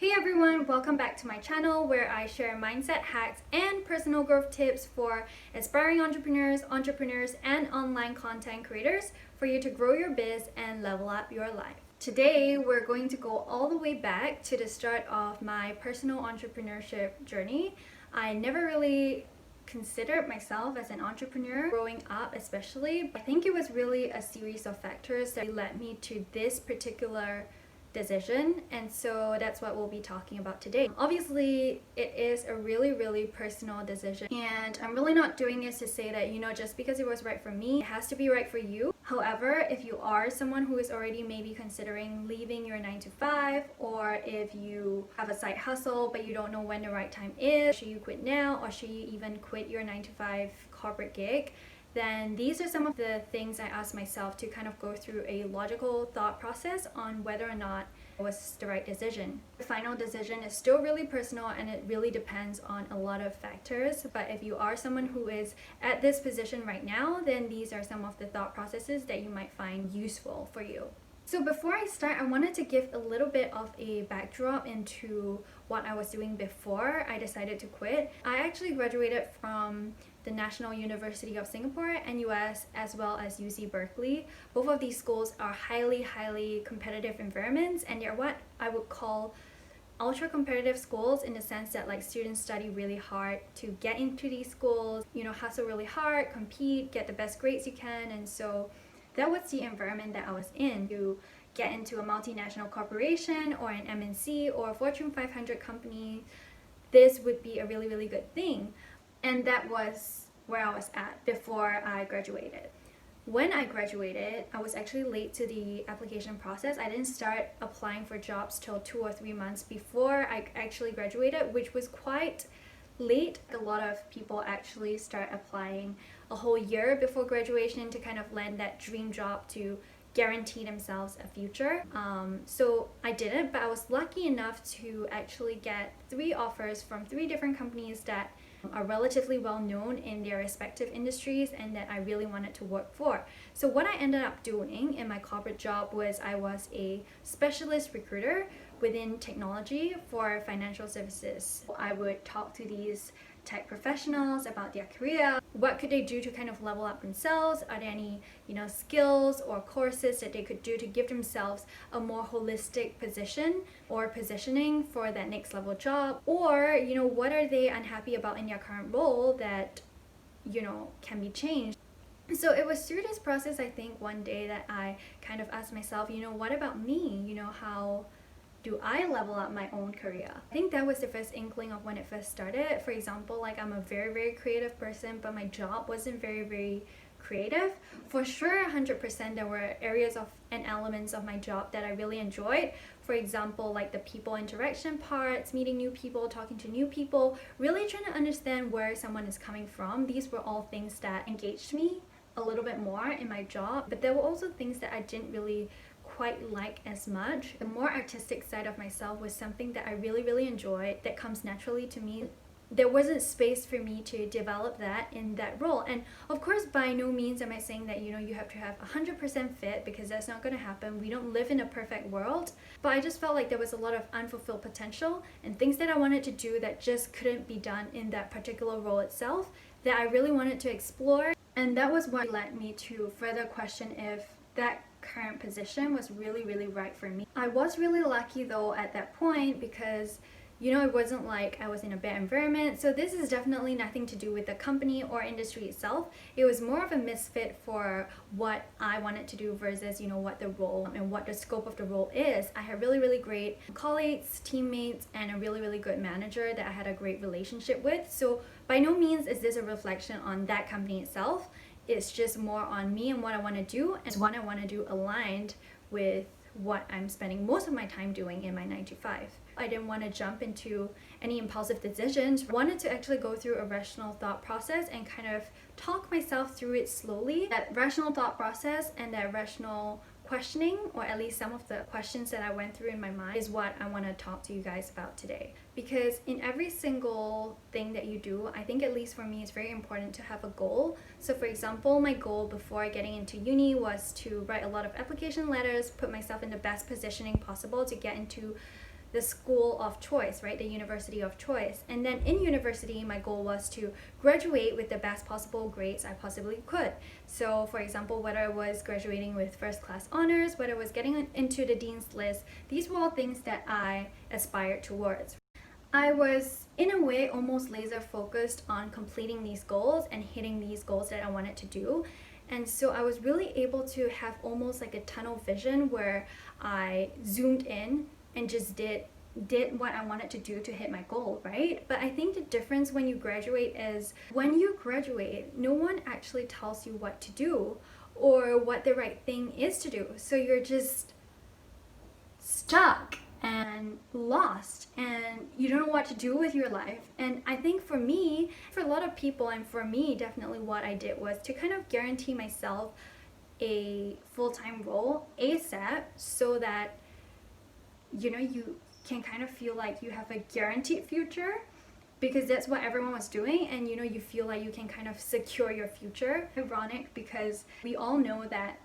Hey everyone, welcome back to my channel where I share mindset hacks and personal growth tips for aspiring entrepreneurs, and online content creators for you to grow your biz and level up your life. Today, we're going to go all the way back to the start of my personal entrepreneurship journey. I never really considered myself as an entrepreneur growing up, especially. I think it was really a series of factors that led me to this particular decision, and so that's what we'll be talking about today. Obviously, it is a really personal decision, and I'm really not doing this to say that, just because it was right for me, it has to be right for you. However, if you are someone who is already maybe considering leaving your 9 to 5, or if you have a side hustle but you don't know when the right time is, should you quit now or should you even quit your 9 to 5 corporate gig, then these are some of the things I asked myself to kind of go through a logical thought process on whether or not it was the right decision. The final decision is still really personal and it really depends on a lot of factors, but if you are someone who is at this position right now, then these are some of the thought processes that you might find useful for you. So before I start, I wanted to give a little bit of a backdrop into what I was doing before I decided to quit. I actually graduated from the National University of Singapore, NUS, as well as UC Berkeley. Both of these schools are highly competitive environments, and they're what I would call ultra competitive schools, in the sense that students study really hard to get into these schools, hustle really hard, compete, get the best grades you can. And so that was the environment that I was in. To get into a multinational corporation or an MNC or a Fortune 500 company, this would be a really good thing. And that was where I was at before I graduated. When I graduated, I was actually late to the application process. I didn't start applying for jobs till 2 or 3 months before I actually graduated, which was quite late. A lot of people actually start applying a whole year before graduation to kind of land that dream job to guarantee themselves a future. So I didn't, but I was lucky enough to actually get 3 offers from 3 different companies that are relatively well known in their respective industries and that I really wanted to work for. So what I ended up doing in my corporate job was I was a specialist recruiter within technology for financial services. I would talk to these tech professionals about their career. What could they do to kind of level up themselves? Are there any, skills or courses that they could do to give themselves a more holistic position or positioning for that next level job? Or, what are they unhappy about in their current role that, can be changed? So it was through this process, I think, one day that I kind of asked myself, what about me? How do I level up my own career? I think that was the first inkling of when it first started. For example, I'm a very creative person, but my job wasn't very creative. For sure, 100% there were areas of and elements of my job that I really enjoyed. For example, the people interaction parts, meeting new people, talking to new people, really trying to understand where someone is coming from. These were all things that engaged me a little bit more in my job, but there were also things that I didn't really quite like as much. The more artistic side of myself was something that I really enjoyed, that comes naturally to me. There wasn't space for me to develop that in that role. And of course, by no means am I saying that you have to have 100% fit, because that's not going to happen. We don't live in a perfect world. But I just felt like there was a lot of unfulfilled potential and things that I wanted to do that just couldn't be done in that particular role itself, that I really wanted to explore. And that was what led me to further question if that current position was really right for me. I was really lucky though at that point, because it wasn't like I was in a bad environment. So this is definitely nothing to do with the company or industry itself. It was more of a misfit for what I wanted to do versus what the role and what the scope of the role is. I had really great colleagues, teammates, and a really good manager that I had a great relationship with. So by no means is this a reflection on that company itself. It's just more on me and what I want to do, and what I want to do aligned with what I'm spending most of my time doing in my 9 to 5. I didn't want to jump into any impulsive decisions. I wanted to actually go through a rational thought process and kind of talk myself through it slowly. That rational thought process and that rational questioning, or at least some of the questions that I went through in my mind, is what I want to talk to you guys about today. Because in every single thing that you do, I think, at least for me, it's very important to have a goal. So for example, my goal before getting into uni was to write a lot of application letters, put myself in the best positioning possible to get into the school of choice, right? The university of choice. And then in university, my goal was to graduate with the best possible grades I possibly could. So for example, whether I was graduating with first class honors, whether I was getting into the dean's list, these were all things that I aspired towards. I was, in a way, almost laser focused on completing these goals and hitting these goals that I wanted to do. And so I was really able to have almost like a tunnel vision where I zoomed in and just did what I wanted to do to hit my goal, right? But I think the difference when you graduate is when you graduate, no one actually tells you what to do or what the right thing is to do. So you're just stuck and lost and you don't know what to do with your life. And I think for me, for a lot of people, and for me definitely, what I did was to kind of guarantee myself a full-time role ASAP, so that you can kind of feel like you have a guaranteed future, because that's what everyone was doing, and you feel like you can kind of secure your future. Ironic, because we all know that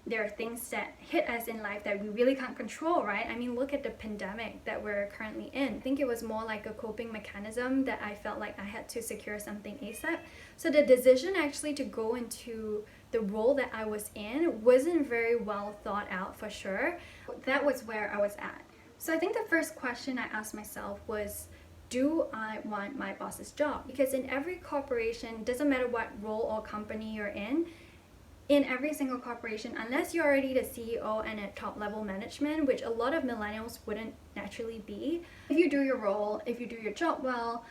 there are things that hit us in life that we really can't control, right? I mean, look at the pandemic that we're currently in. I think it was more like a coping mechanism that I felt like I had to secure something ASAP. So the decision actually to go into the role that I was in wasn't very well thought out, for sure. That was where I was at. So I think the first question I asked myself was, do I want my boss's job? Because in every corporation, doesn't matter what role or company you're in every single corporation, unless you're already the CEO and at top level management, which a lot of millennials wouldn't naturally be, if you do your role, if you do your job well,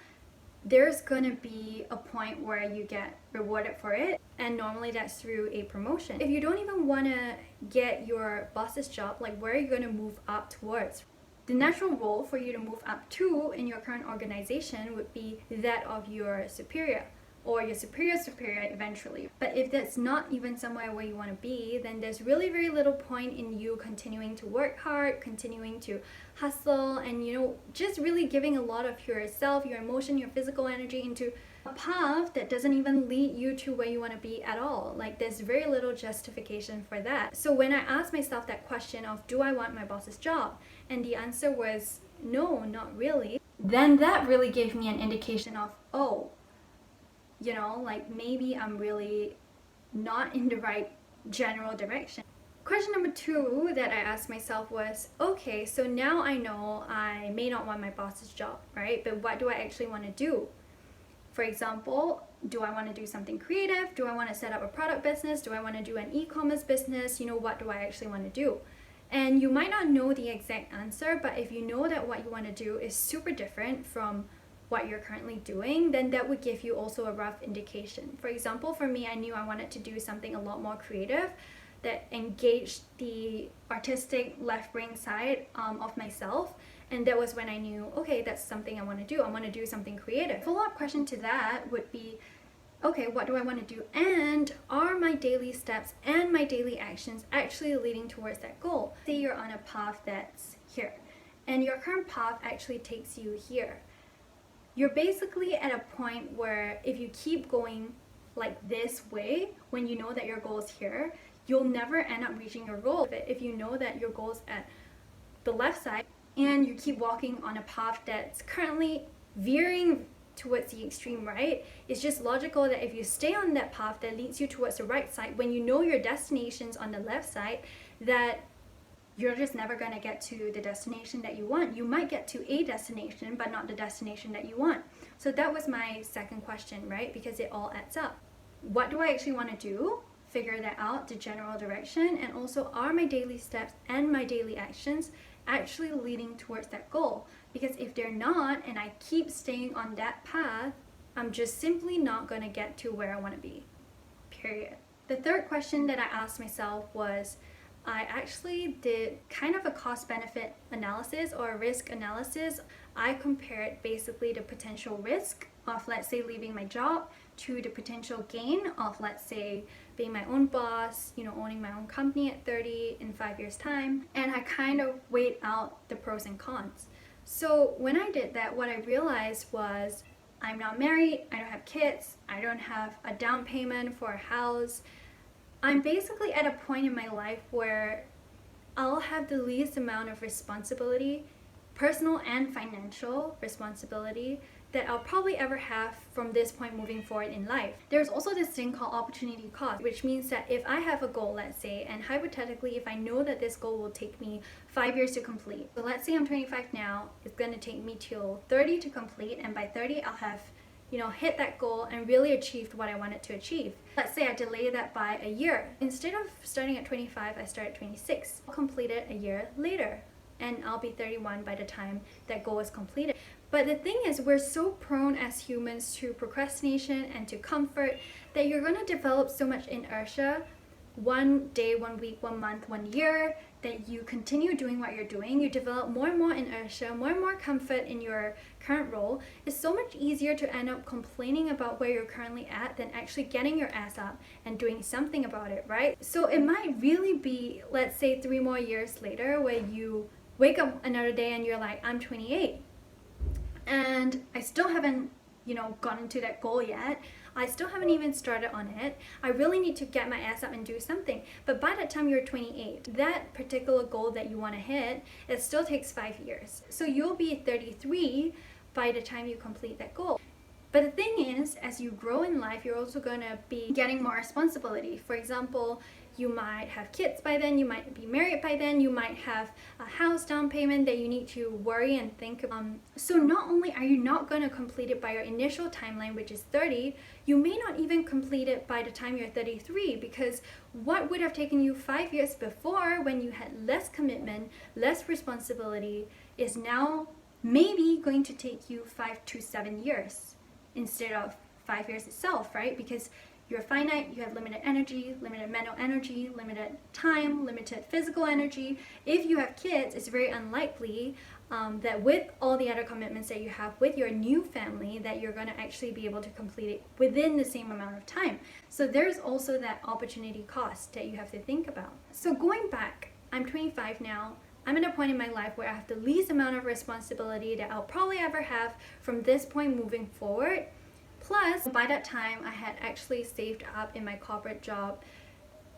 there's gonna be a point where you get rewarded for it, and normally that's through a promotion. If you don't even want to get your boss's job, like, where are you going to move up towards? The natural role for you to move up to in your current organization would be that of your superior, or your superior eventually. But if that's not even somewhere where you want to be, then there's really very little point in you continuing to work hard, continuing to hustle, and just really giving a lot of yourself, your emotion, your physical energy into a path that doesn't even lead you to where you want to be at all. Like, there's very little justification for that. So when I asked myself that question of, do I want my boss's job? And the answer was no, not really. Then that really gave me an indication of, like, maybe I'm really not in the right general direction. Question number 2 that I asked myself was, okay, so now I know I may not want my boss's job, right? But what do I actually want to do? For example, do I want to do something creative? Do I want to set up a product business? Do I want to do an e-commerce business? What do I actually want to do? And you might not know the exact answer, but if you know that what you want to do is super different from what you're currently doing, then that would give you also a rough indication. For example, for me, I knew I wanted to do something a lot more creative that engaged the artistic left brain side of myself. And that was when I knew, okay, that's something I want to do. I want to do something creative. Follow-up question to that would be, okay, what do I want to do? And are my daily steps and my daily actions actually leading towards that goal? Say you're on a path that's here, and your current path actually takes you here. You're basically at a point where if you keep going like this way, when you know that your goal is here, you'll never end up reaching your goal. But if you know that your goal is at the left side, and you keep walking on a path that's currently veering towards the extreme right, it's just logical that if you stay on that path that leads you towards the right side, when you know your destination's on the left side, that you're just never going to get to the destination that you want. You might get to a destination, but not the destination that you want. So that was my second question, right? Because it all adds up. What do I actually want to do? Figure that out, the general direction, and also, are my daily steps and my daily actions actually leading towards that goal? Because if they're not, and I keep staying on that path, I'm just simply not going to get to where I want to be, period. The third question that I asked myself was, I actually did kind of a cost-benefit analysis or a risk analysis. I compared basically the potential risk of, let's say, leaving my job to the potential gain of, let's say, being my own boss, owning my own company at 30 in 5 years' time. And I kind of weighed out the pros and cons. So when I did that, what I realized was, I'm not married, I don't have kids, I don't have a down payment for a house. I'm basically at a point in my life where I'll have the least amount of responsibility personal and financial responsibility that I'll probably ever have from this point moving forward in life. There's also this thing called opportunity cost, which means that if I have a goal, let's say, and hypothetically, if I know that this goal will take me 5 years to complete, so let's say I'm 25 now, it's going to take me till 30 to complete, and by 30 I'll have hit that goal and really achieved what I wanted to achieve. Let's say I delay that by a year. Instead of starting at 25, I start at 26. I'll complete it a year later, and I'll be 31 by the time that goal is completed. But the thing is, we're so prone as humans to procrastination and to comfort that you're going to develop so much inertia one day, 1 week, 1 month, 1 year, that you continue doing what you're doing. You develop more and more inertia, more and more comfort in your current role. It's so much easier to end up complaining about where you're currently at than actually getting your ass up and doing something about it, right? So it might really be, let's say, 3 more years later, where you wake up another day and you're like, I'm 28 and I still haven't gotten to that goal yet. I still haven't even started on it. I really need to get my ass up and do something. But by the time you're 28, that particular goal that you want to hit, it still takes 5 years. So you'll be 33 by the time you complete that goal. But the thing is, as you grow in life, you're also going to be getting more responsibility. For example, you might have kids by then, you might be married by then, you might have a house down payment that you need to worry and think about. So not only are you not going to complete it by your initial timeline, which is 30, you may not even complete it by the time you're 33, because what would have taken you 5 years before, when you had less commitment, less responsibility, is now maybe going to take you 5 to 7 years instead of 5 years itself, right? Because you're finite, you have limited energy, limited mental energy, limited time, limited physical energy. If you have kids, it's very unlikely that with all the other commitments that you have with your new family, that you're going to actually be able to complete it within the same amount of time. So there's also that opportunity cost that you have to think about. So going back, I'm 25 now. I'm at a point in my life where I have the least amount of responsibility that I'll probably ever have from this point moving forward. Plus, by that time, I had actually saved up in my corporate job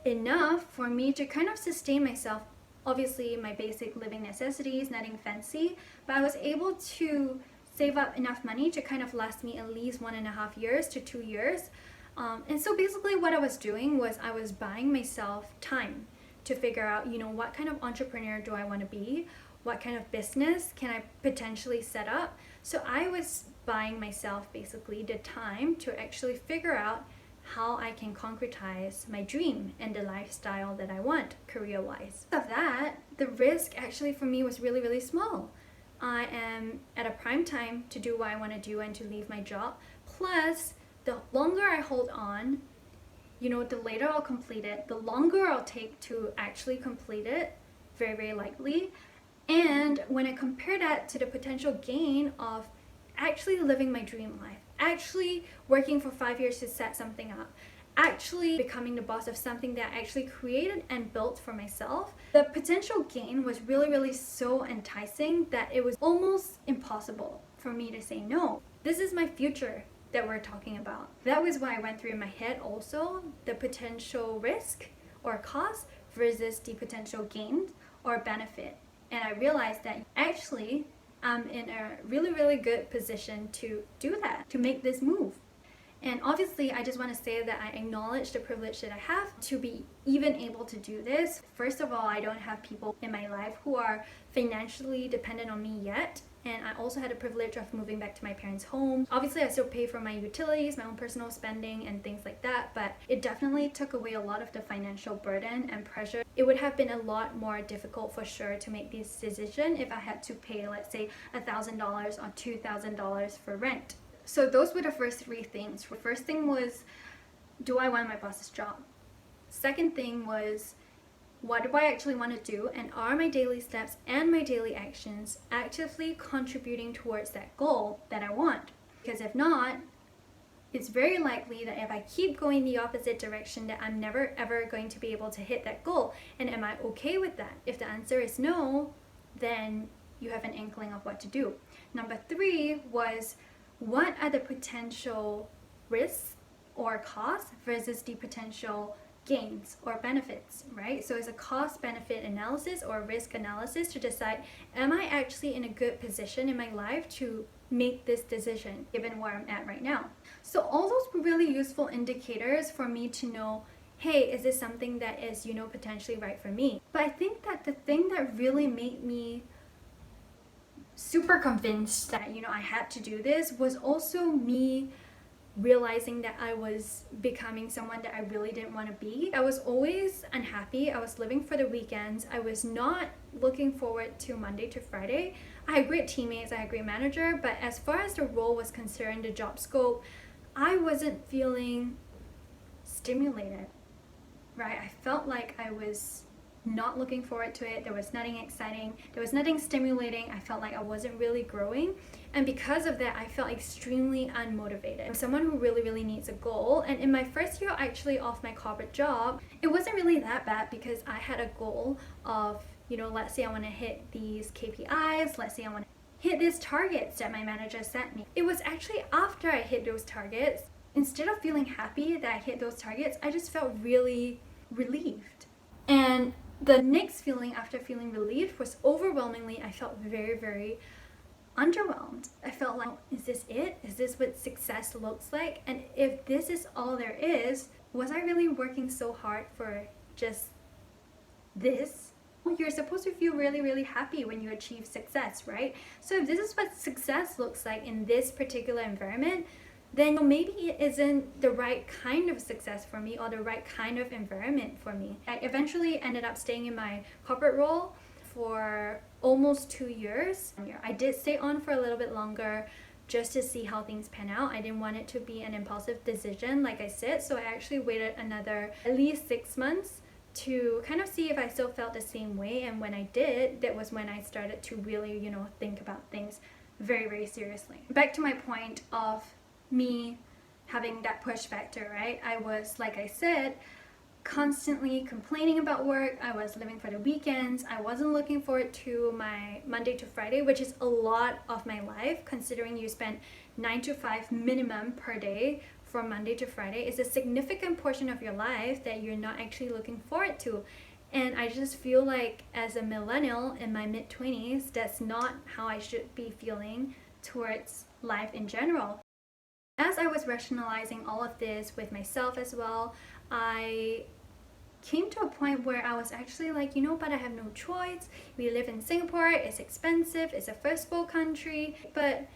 enough for me to kind of sustain myself. Obviously, my basic living necessities, nothing fancy, but I was able to save up enough money to kind of last me at least 1.5 years to 2 years. And so basically what I was doing was I was buying myself time to figure out, what kind of entrepreneur do I want to be? What kind of business can I potentially set up? So I was buying myself basically the time to actually figure out how I can concretize my dream and the lifestyle that I want career-wise. Of that, the risk actually for me was really, really small. I am at a prime time to do what I want to do and to leave my job. Plus, the longer I hold on, the later I'll complete it, the longer I'll take to actually complete it, very, very likely. And when I compare that to the potential gain of actually living my dream life, actually working for 5 years to set something up, actually becoming the boss of something that I actually created and built for myself, the potential gain was really, really so enticing that it was almost impossible for me to say no. This is my future that we're talking about. That was what I went through in my head also, the potential risk or cost versus the potential gain or benefit. And I realized that actually I'm in a really, really good position to do that, to make this move. And obviously, I just want to say that I acknowledge the privilege that I have to be even able to do this. First of all, I don't have people in my life who are financially dependent on me yet. And I also had the privilege of moving back to my parents' home. Obviously, I still pay for my utilities, my own personal spending, and things like that. But it definitely took away a lot of the financial burden and pressure. It would have been a lot more difficult for sure to make this decision if I had to pay, let's say, $1,000 or $2,000 for rent. So those were the first 3 things. The first thing was, do I want my boss's job? Second thing was, what do I actually want to do, and are my daily steps and my daily actions actively contributing towards that goal that I want? Because if not, it's very likely that if I keep going the opposite direction, that I'm never ever going to be able to hit that goal. And am I okay with that? If the answer is no, then you have an inkling of what to do. Number 3 was, what are the potential risks or costs versus the potential gains or benefits, right? So it's a cost benefit analysis or risk analysis to decide, am I actually in a good position in my life to make this decision given where I'm at right now? So all those were really useful indicators for me to know, hey, is this something that is, potentially right for me? But I think that the thing that really made me super convinced that, I had to do this was also me realizing that I was becoming someone that I really didn't want to be. I was always unhappy. I was living for the weekends. I was not looking forward to Monday to Friday. I had great teammates, I had a great manager, but as far as the role was concerned, the job scope, I wasn't feeling stimulated, right? I felt like I was not looking forward to it. There was nothing exciting. There was nothing stimulating. I felt like I wasn't really growing. And because of that, I felt extremely unmotivated. I'm someone who really, really needs a goal. And in my first year actually of my corporate job, it wasn't really that bad because I had a goal of, let's say I want to hit these KPIs. Let's say I want to hit these targets that my manager set me. It was actually after I hit those targets, instead of feeling happy that I hit those targets, I just felt really relieved. And the next feeling after feeling relieved was overwhelmingly, I felt very, very underwhelmed. I felt like, is this it? Is this what success looks like? And if this is all there is, was I really working so hard for just this? Well, you're supposed to feel really, really happy when you achieve success, right? So if this is what success looks like in this particular environment, then maybe it isn't the right kind of success for me or the right kind of environment for me. I eventually ended up staying in my corporate role for almost 2 years. I did stay on for a little bit longer just to see how things pan out. I didn't want it to be an impulsive decision, like I said, so I actually waited another at least 6 months to kind of see if I still felt the same way. And when I did, that was when I started to really, think about things very, very seriously. Back to my point of me having that push factor, right? I was, like I said, constantly complaining about work. I was living for the weekends. I wasn't looking forward to my Monday to Friday, which is a lot of my life, considering you spend 9 to 5 minimum per day from Monday to Friday. It's a significant portion of your life that you're not actually looking forward to. And I just feel like as a millennial in my mid-20s, that's not how I should be feeling towards life in general. As I was rationalizing all of this with myself as well, I came to a point where I was actually like, but I have no choice. We live in Singapore, it's expensive, it's a first world country, but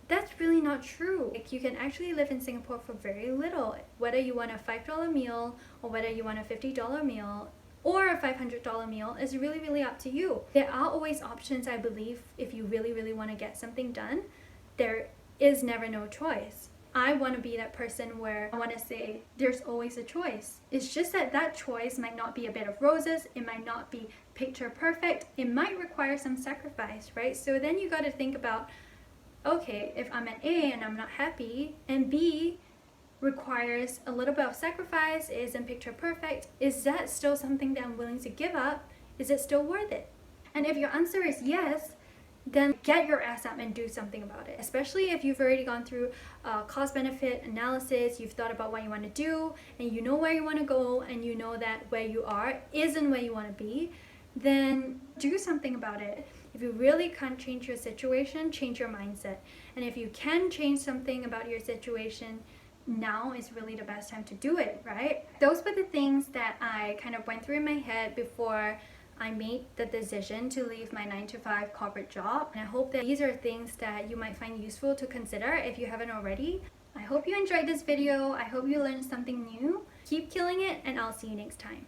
that's really not true. Like, you can actually live in Singapore for very little. Whether you want a $5 meal or whether you want a $50 meal or a $500 meal is really, really up to you. There are always options, I believe, if you really, really want to get something done. There is never no choice. I want to be that person where I want to say there's always a choice. It's just that that choice might not be a bed of roses. It might not be picture perfect. It might require some sacrifice, right? So then you got to think about, okay, if I'm at A and I'm not happy, and B requires a little bit of sacrifice, it isn't picture perfect, is that still something that I'm willing to give up? Is it still worth it? And if your answer is yes, then get your ass up and do something about it. Especially if you've already gone through cost-benefit analysis, you've thought about what you want to do, and you know where you want to go, and you know that where you are isn't where you want to be, then do something about it. If you really can't change your situation, change your mindset. And if you can change something about your situation, now is really the best time to do it, right? Those were the things that I kind of went through in my head before I made the decision to leave my 9 to 5 corporate job. And I hope that these are things that you might find useful to consider if you haven't already. I hope you enjoyed this video. I hope you learned something new. Keep killing it, and I'll see you next time.